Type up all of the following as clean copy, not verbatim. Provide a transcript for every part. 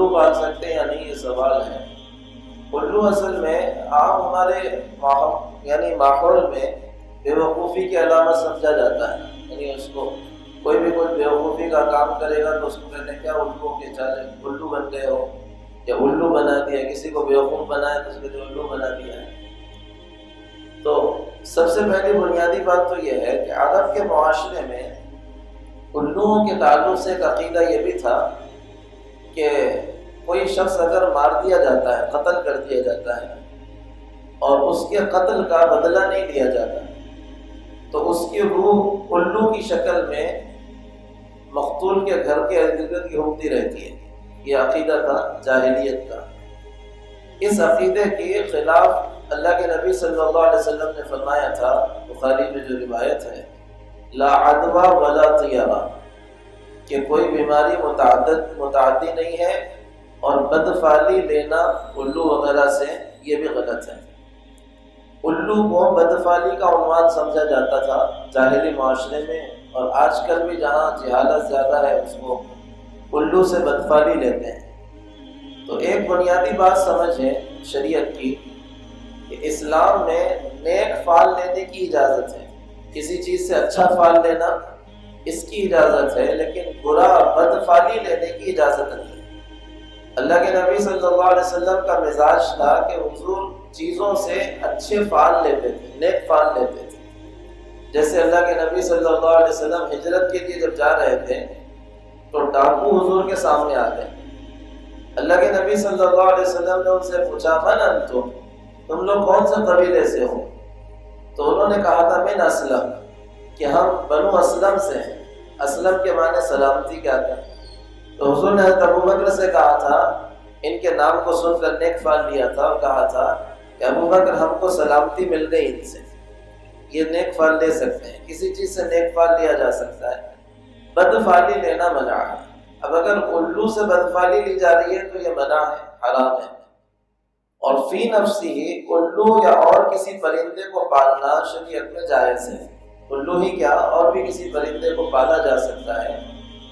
الو پال سکتے ہیں یا نہیں، یہ سوال ہے۔ الو اصل میں عام ہمارے ماحول میں بے وقوفی کی علامت سمجھا جاتا ہے، یعنی اس کو کوئی بھی کوئی بے وقوفی کا کام کرے گا تو اس کو کہتے ہیں کیا الو کے چالے الو بن گئے ہو، یا الو بنا دیا، کسی کو بے وقوف بنایا تو اس کو الو بنا دیا ہے۔ تو سب سے پہلی بنیادی بات تو یہ ہے کہ عرب کے معاشرے میں الوؤں کے تعلق سے ایک عقیدہ یہ بھی تھا کہ کوئی شخص اگر مار دیا جاتا ہے، قتل کر دیا جاتا ہے اور اس کے قتل کا بدلہ نہیں لیا جاتا تو اس کی روح الو کی شکل میں مقتول کے گھر کے ارد گرد گھومتی رہتی ہے۔ یہ عقیدہ تھا جاہلیت کا۔ اس عقیدے کے خلاف اللہ کے نبی صلی اللہ علیہ وسلم نے فرمایا تھا، بخاری میں جو روایت ہے، لا عدوى ولا طیرہ، کہ کوئی بیماری متعدی نہیں ہے، اور بدفعلی لینا الو وغیرہ سے یہ بھی غلط ہے۔ الو کو بدفعلی کا عنوان سمجھا جاتا تھا جاہلی معاشرے میں، اور آج کل بھی جہاں جہالت زیادہ ہے اس کو الو سے بدفعلی لیتے ہیں۔ تو ایک بنیادی بات سمجھیں شریعت کی کہ اسلام میں نیک فعل لینے کی اجازت ہے، کسی چیز سے اچھا فعل لینا اس کی اجازت ہے، لیکن برا بدفعلی لینے کی اجازت نہیں ہے۔ اللہ کے نبی صلی اللہ علیہ وسلم کا مزاج تھا کہ حضور چیزوں سے اچھے فعل لیتے تھے، نیک فعل لیتے تھے۔ جیسے اللہ کے نبی صلی اللہ علیہ وسلم ہجرت کے لیے جب جا رہے تھے تو ڈاکو حضور کے سامنے آ گئے۔ اللہ کے نبی صلی اللہ علیہ وسلم نے ان سے پوچھا من انتم، تم لوگ کون سے قبیلے سے ہو؟ تو انہوں نے کہا تھا من اسلم، کہ ہم بنو اسلم سے ہیں۔ اسلم کے معنی سلامتی کیا تھا؟ تو حضور نے حضرت ابو بکر سے کہا تھا، ان کے نام کو سن کر نیک فعل لیا تھا اور کہا تھا کہ ابو بکر ہم کو سلامتی مل گئی ان سے، یہ نیک فعل لے سکتے ہیں۔ کسی چیز سے نیک فعل لیا جا سکتا ہے، بدفعلی لینا منع ہے۔ اب اگر الو سے بدفعلی لی جا رہی ہے تو یہ منع ہے، حرام ہے۔ اور فی نفسی ہی الو یا اور کسی پرندے کو پالنا شریعت میں جائز ہے۔ الو ہی کیا اور بھی کسی پرندے کو پالا جا سکتا ہے،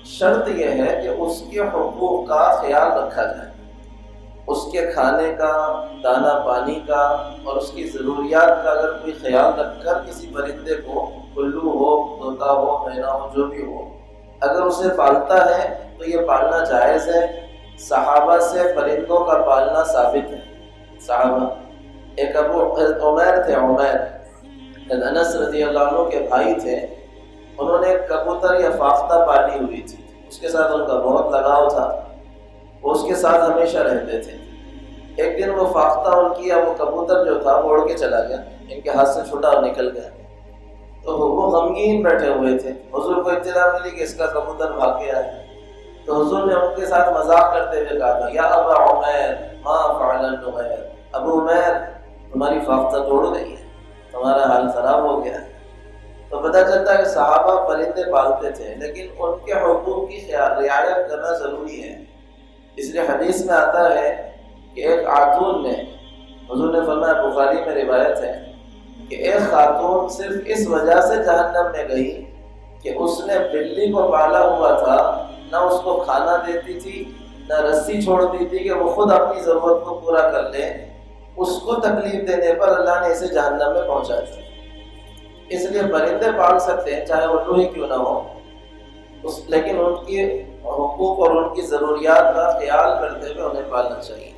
شرط یہ ہے کہ اس کے حقوق کا خیال رکھا جائے، اس کے کھانے کا، دانا پانی کا اور اس کی ضروریات کا اگر کوئی خیال رکھ کر کسی پرندے کو، الو ہو، طوطا ہو، مینا ہو، جو بھی ہو، اگر اسے پالتا ہے تو یہ پالنا جائز ہے۔ صحابہ سے پرندوں کا پالنا ثابت ہے۔ صحابہ ایک ابو عمیر تھے، عمیر انس رضی اللہ عنہ کے بھائی تھے، انہوں نے کبوتر یا فاختہ پالی ہوئی تھی، اس کے ساتھ ان کا بہت لگاؤ تھا، وہ اس کے ساتھ ہمیشہ رہتے تھے۔ ایک دن وہ فاختہ ان کی یا وہ کبوتر جو تھا وہ اڑ کے چلا گیا، ان کے ہاتھ سے چھوٹا اور نکل گیا، تو وہ غمگین بیٹھے ہوئے تھے۔ حضور کو اطلاع ملی کہ اس کا کبوتر بھاگ گیا ہے، تو حضور نے ان کے ساتھ مذاق کرتے ہوئے کہا تھا، یا ابا عمیر ما فعل النغیر، ابو عمیر تمہاری فاختہ تو اڑ گئی ہے، تمہارا حال خراب ہو گیا ہے۔ تو پتہ چلتا ہے کہ صحابہ پرندے پالتے تھے، لیکن ان کے حقوق کی رعایت کرنا ضروری ہے۔ اس لیے حدیث میں آتا ہے کہ ایک خاتون نے، حضور نے فرمایا، بخاری میں روایت ہے کہ ایک خاتون صرف اس وجہ سے جہنم میں گئی کہ اس نے بلی کو پالا ہوا تھا، نہ اس کو کھانا دیتی تھی، نہ رسی چھوڑتی تھی کہ وہ خود اپنی ضرورت کو پورا کر لے، اس کو تکلیف دینے پر اللہ نے اسے جہنم میں پہنچا دیا۔ اس لیے پرندے پال سکتے ہیں چاہے وہ ہی کیوں نہ ہو، لیکن ان کے حقوق اور ان کی ضروریات کا خیال کرتے ہوئے انہیں پالنا چاہیے۔